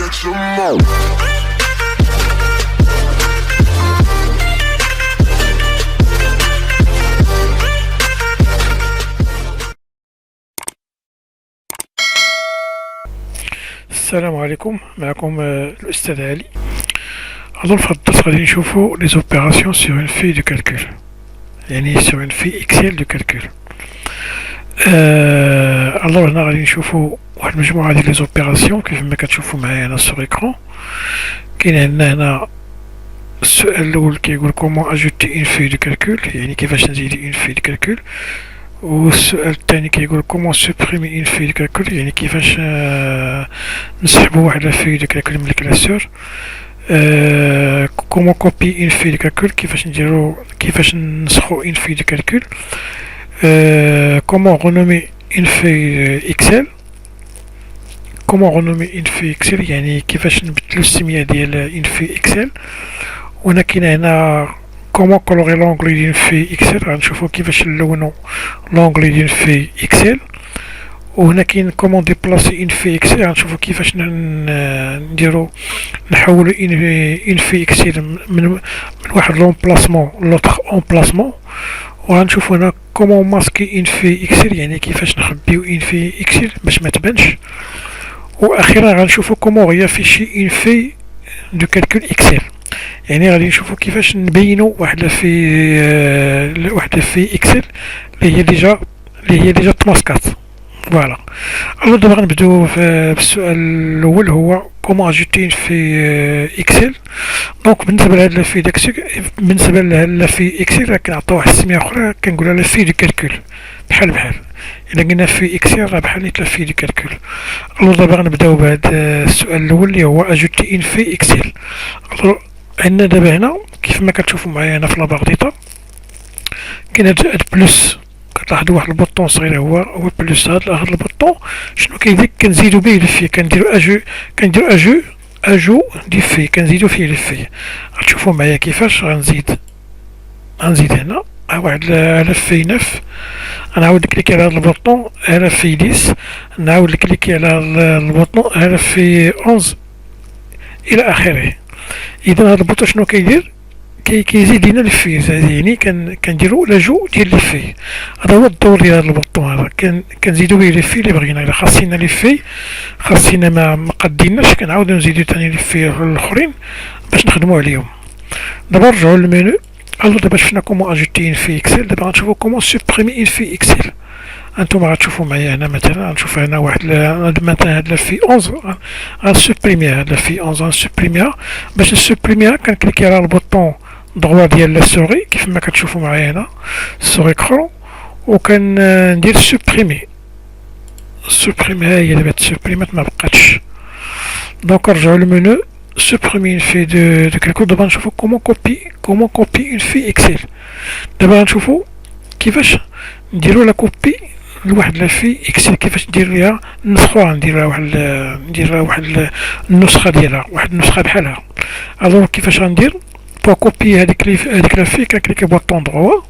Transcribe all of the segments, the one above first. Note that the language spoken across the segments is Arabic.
السلام عليكم، معكم الأستاذ علي. أظن في هاد الدرس غادي نشوفو لي زوبيراسيون سور اون في دو كالكول، يعني سور اون في اكسل دو كالكول. الوغ هنا غادي نشوفو واحد المجموعة ديال لي زوبيراسيون كيف ما كتشوفو معايا هنا سور ايكرون. كاين عندنا هنا السؤال الأول كيقول كومون اجوتي اون في دو كالكول، يعني كيفاش نزيدو اون في دو كالكول. والسؤال الثاني كيقول كومون سوبريمي اون في دو كالكول، يعني كيفاش نسحبو واحد لافي دو كالكول من الكلاسور. كومون كوبي اون في دو كالكول، كيفاش نسخو اون في دو كالكول. كومون رونومي اون في اكسل، كومون رونومي اون في اكسل، يعني كيفاش نبدلو السمية ديال اون في اكسل. وهنا كاين هنا كومون كولوري لونغلي ديال في اكسل، غنشوفو كيفاش نلونو لونغلي ديال في اكسل. وهنا كاين كومون ديبلاسي اون في اكسل، غنشوفو كيفاش نديرو نحولو اون في اكسل من واحد لومبلاسمون لوطخ امبلاسمون. وغنشوفو هنا كومون ماسكي اون في اكسل، يعني كيفاش نخبيو اون في اكسل باش ما تبانش. واخيرا غنشوفو كومون غيافيشي اون في دو كالكول اكسل، يعني غادي نشوفو كيفاش نبينو واحد في اكسل اللي هي ديجا تماسكات. فوالا. الوغ دابا غنبداو بالسؤال الاول، هو كومون اجوتي في اكسل. دونك بالنسبه لهاد لافي بالنسبه لهاد لافي اكسل كنعطيو واحد السميه اخرى كنقولها لافي دو كالكول، بحال الا قلنا في اكسل راه بحال نيت لافي دو كالكول. الوغ دابا غنبداو بهاد السؤال الاول اللي هو اجوتي في اكسل. عندنا دابا هنا كيف ما كتشوفوا معايا هنا في لاباغ كاين هاد بلوس، كتلاحظوا واحد البوطون صغير هو بلوس. هاد البوطون شنو كيدير؟ كنزيدو به لي في، كنديرو اجو دي في، كنزيدو فيه لي في. غتشوفوا معايا كيفاش غنزيد هنا واحد في 9، غنعاود نكليكي على هاد البوطون في 10، نعاود نكليكي على البوطون في 11 الى اخره. اذا هاد البوطون شنو كيدير؟ كيزيد لينا الفي، يعني كنديرو لاجو ديال لي في. هذا هو الدور ديال هاد البوطون هذا، كنزيدو به لي في اللي بغينا. الا خاصينا لي في ما قديناش كنعاودو نزيدو ثاني لي في الاخرين باش نخدمو عليهم. دابا نرجعو للمنيو. دابا شفنا كومون اجوتي في اكسل، دابا غنشوفو كومون سوبريمي في اكسل. انتم غتشوفوا معايا هنا مثلا، غنشوف هنا واحد مثلا هاد في 11 غنسوبريميها، هاد في 11 غنسوبريميها. باش نسوبريميها كنكليكي على البوطون droit ديال لا سوري كيف ما كتشوفوا معايا هنا سور ايكرون، وكندير سوبريمي. ها هي دابا تسوبريمات ما بقاتش. دونك نرجعو للمنيو سوبريمي في دو كالكول. دابا نشوفو كومون كوبي اون في اكسل. دابا غنشوفو كيفاش نديرو لا كوبي لواحد لا في اكسل، كيفاش ندير ليها نسخوها، ندير لها واحد النسخه ديالها، واحد النسخه بحالها. الوغ كيفاش غندير بو كوبي هاديك لافي؟ كنكليكي بوطون دروا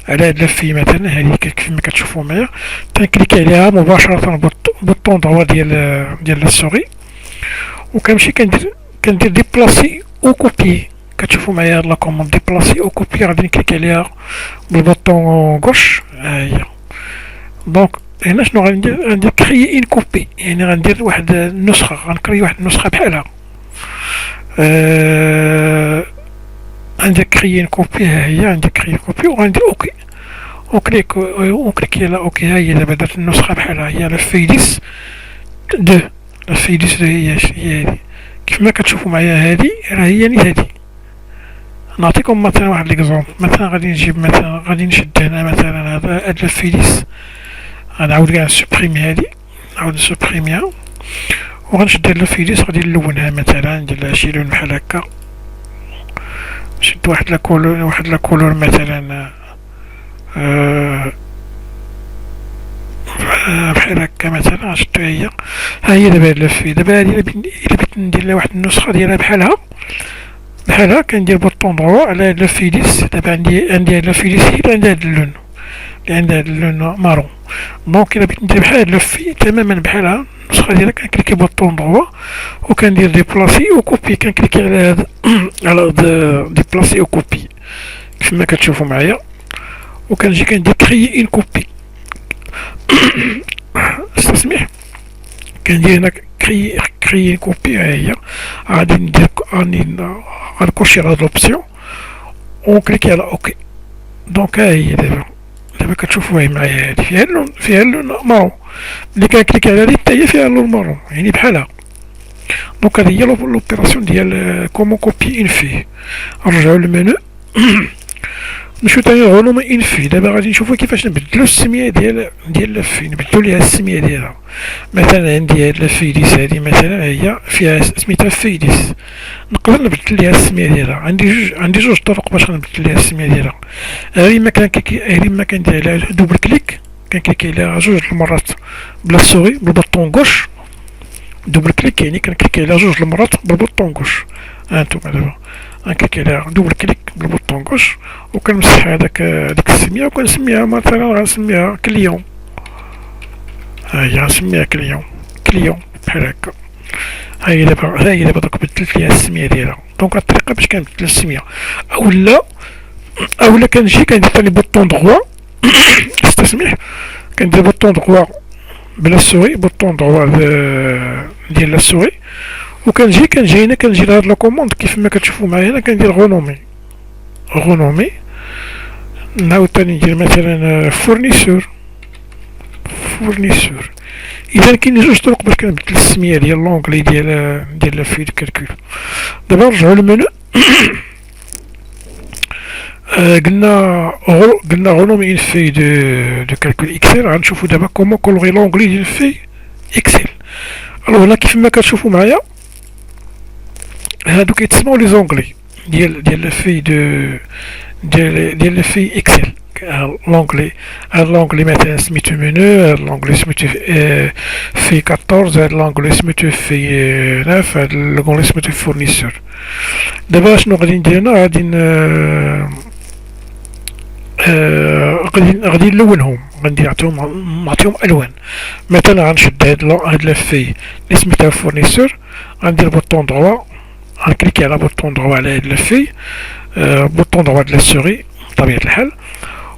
على هاد لافي مثلا، هادي كيف ما كتشوفوا معايا، تنكليكي عليها مباشره بوطون دروا ديال السوري، وكنمشي كندير ديبلاسي او كوبي. كتشوفوا معايا لا كوموند ديبلاسي او كوبي، غادي نكليكي عليها بالبوطون غوش، ها هي. دونك هنا شنو غندير كريي اون كوبي، يعني غندير واحد النسخه، غنكري واحد النسخه بحالها. عندي كريي كوبي، ها هي عندي كريي كوبي، وغندير اوكي. اوكليكي على اوكي، ها هي دابا درت النسخه بحالها، هي لا في 10 لا في 10 هي هادي كيف ما كتشوفوا معايا. هادي راه هي هادي. نعطيكم مثلا واحد ليكزومبل. مثلا غادي نجيب مثلا، غادي نشد هنا مثلا هاد لا في 10، غنعاود كاع نسوبريمي هادي، نعاود نسوبريميها، وغنشد هاد لا في 10 غادي نلونها مثلا، ندير لها شي لون بحال هكا، نشد واحد لا كولور مثلا بحال هكا مثلا، شفتو ها هي دابا هاد لافي. دابا هادي الا بغيت ندير لها واحد النسخه ديالها بحالها كندير بوطون دروا على هاد لافي 10. دابا عندي هاد لافي 10 اللي عندها هاد اللون، اللي عندها هاد اللون مارون. دونك الا بغيت ندير بحال هاد لافي تماما بحالها، النسخة ديالها كنكليكي بوطون دروا وكندير ديبلاسي و كوبي، كنكليكي على هاد على هاد ديبلاسي و كوبي كيفما كتشوفو معايا، وكنجي كندير كريي ان كوبي استسمح، كندير هنا كريي ان كوبي. ها هي غادي ندير غنكوشي على هاد لوبسيون ونكليكي على اوكي. دونك ها هي دابا كتشوفوها معايا هادي فيها اللون مارون، ملي كنكليكي على هادي حتى هي فيها اللون مارون يعني بحالها. دونك هادي هي لوبيراسيون ديال كومون كوبي اون في. نرجعو للمنو نمشيو تاني غونومي اون في. دابا غادي نشوفو كيفاش نبدلو السمية ديال لافي، نبدلو ليها السمية ديالها. مثلا عندي هاد لافيديس هادي مثلا هي فيها سميتها فيديس، نقدر نبدل ليها السمية ديالها. عندي جوج طرق باش نبدل ليها السمية ديالها. غير ما كندير عليها دوبل كليك، كنكليكي عليها جوج المرات بلا سوري بالبطون غوش، دوبل كليك يعني كنكليكي عليها جوج المرات بالبطون غوش. هانتوما دابا غنكليكي عليها دوبل كليك بالبطون غوش وكنمسح ديك السمية وكنسميها مثلا غنسميها كليون. ها هي غنسميها كليون بحال هكا. ها هي دابا دوك بدلت ليها السمية ديالها. دونك هاد الطريقة باش كنبدل السمية. اولا كنجي كندير تاني بوطون دغوا استسمح، كندير بوطون دغوا بلا سوري، بوطون دغوا ديال لا سوري، وكنجي هنا كنجي لهاد لا كوموند كيف ما كتشوفو معايا هنا كندير غونومي. نعاود تاني ندير مثلا فورنيسور. اذا كاين جوج طرق باش كنبدل السميه ديال لونغلي ديال لا في دو كالكول. دابا نرجعو للمنو قلنا غونومي اون في دو كالكول اكسل. غنشوفو دابا كومون كولوري لونغلي ديال في اكسل. الوغ هنا كيف ما كتشوفو معايا هادو كيتسموا لي زونغلي ديال لا في ديال لا في اكسل. هاد لونغلي مثلا سميتو منو، هاد لونغلي سميتو في 14، هاد لونغلي سميتو في 9، هاد لونغلي سميتو فورنيسور. دابا شنو غادي ندير هنا؟ غادي نلونهم، غندير نعطيهم الوان. مثلا غنشد هاد لافي اللي سميتها فورنيسور، غندير بوطون دروا، غنكليكي على بوطون دروا على هاد لافي، بوطون دروا د لا سوري بطبيعة الحال،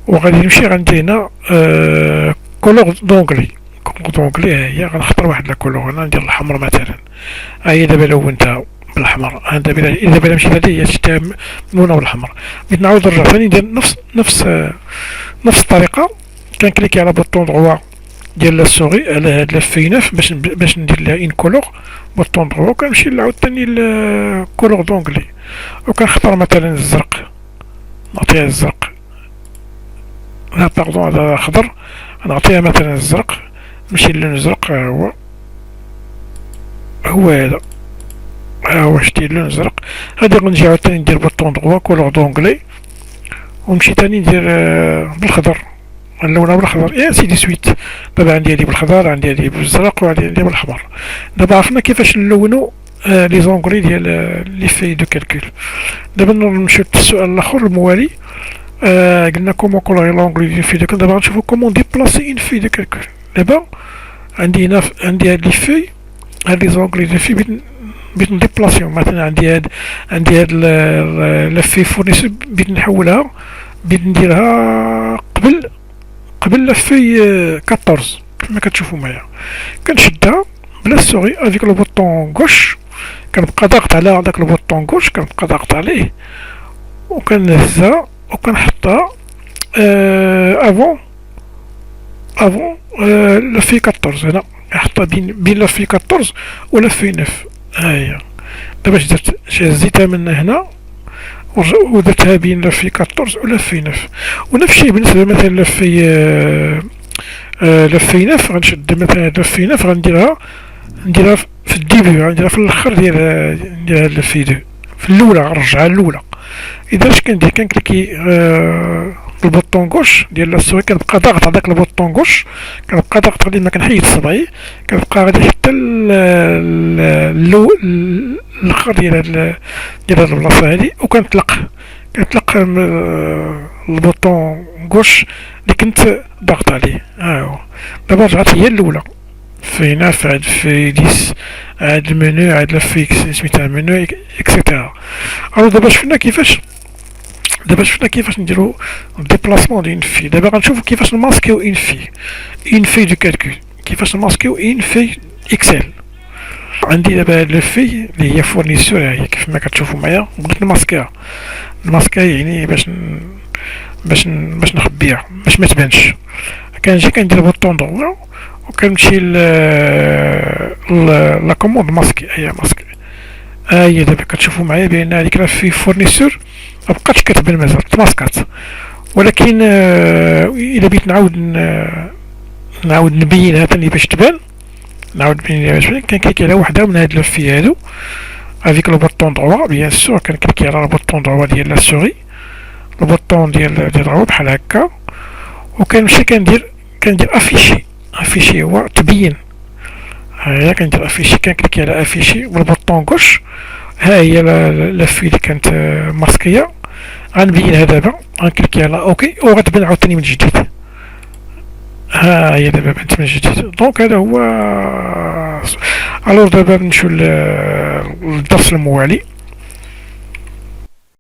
وغادي نمشي غندير هنا كولور دونغلي. ها هي غنختار واحد لا كولور، انا ندير الحمر مثلا. ها هي دابا لونتها بالاحمر. دابا مشيت هادي هي شفتها ملونه بالحمر. بغيت نعاود نرجع ثاني ندير نفس الطريقه، كنكليكي على بوطون دروا ديال لا سوري على هاد لافي 9 باش ندير لها ان كولور، بوطون دروا كنمشي نعاود ثاني لكولور دونغلي وكنختار مثلا الزرق، نعطيها الزرق. لا باردون هذا خضر، نعطيها مثلا الزرق، نمشي للون الزرق. هو هذا، هو شتي اللون الزرق. غادي نجي عاوتاني ندير بوطون دغوا كولور دونغلي ونمشي تاني ندير بالخضر، نلونها بالخضر يا سيدي سويت. دابا عندي هادي بالخضر، عندي هادي بالزرق، وعندي هادي بالحمر. دابا عرفنا كيفاش نلونو لي زونغلي ديال لي في دو كالكول. دابا نمشيو للسؤال الاخر الموالي. قلنا كومون كولوري لونغلي في دو كالكول. دابا غنشوفو كومون ديبلاسي اون في دو كالكول. دابا عندي هنا هاد لي في، هاد لي زونغلي دو في بغيت نديبلاسيهم. مثلا عندي هاد لا في فورنيسور بغيت نحولها، بغيت نديرها قبل لا في 14 كما كتشوفوا معايا. كنشدها بلا سوري افيك لو بوطون غوش، كنبقى ضاغط على داك لو بوطون غوش، كنبقى ضاغط عليه وكنهزها وكنحطها افون لا في 14. هنا نحطها بين لا في 14 ولا في 9. ها هي دابا شديتها من هنا ودرتها بين لا في 14 ولا في 9. ونفس الشيء بالنسبه مثلا لا في 9 غنشد مثلا لا في 9 نديرها في الديبي، غنديرها في الاخر ديال هاد لا في 2 في الاولى، غنرجعها الاولى. اذا اش كندير كنكليكي بالبوطون غوش ديال لا سوري، كنبقى ضاغط على داك البوطون غوش، كنبقى ضاغط غادي ما كنحيد صبعي، كنبقى غادي حتى الاخر ديال هاد البلاصه هادي، وكنطلق البوطون غوش اللي كنت ضاغط عليه. ها هو دابا رجعت هي الاولى. في 9 عاد في 10 عاد المنيو عاد لفي سميتها المنيو اكسيتيرا. الو دابا شفنا كيفاش نديرو ديبلاسمون ديال في. دابا غنشوفو كيفاش نماسكيو ان في دو كالكول، كيفاش نماسكيو ان في اكسل. عندي دابا هاد لو في اللي هي فورنيسور، هي كيف ما كتشوفو معايا بغيت نماسكيها يعني باش نخبيها باش ما تبانش. كنجي كندير بوطون دروا وكنمشي لا كوموند ماسكي، هي ماسكي. هي دابا كتشوفو معايا بان هذيك لا في فورنيسور مبقاتش كتبان مازال تماسكات. ولكن الا بغيت نعاود نبينها ثاني باش تبان، كنكليكي على وحده من هاد لو في هادو افيك لو بوطون دروا بيان سور. كنكليكي على البوطون دروا ديال لا سوري، البوطون ديال دروا بحال هكا، وكنمشي كندير افيشي هو تبين. ها كندير افيشي، كنكليكي على افيشي بالبوطون غوش. ها هي لا في اللي كانت ماسكيه، غنبينها دابا. غنكليكي على اوكي وغتبان عاوتاني من جديد. ها هي دابا بانت من جديد. دونك هذا هو. الور دابا نمشيو للدرس الموالي.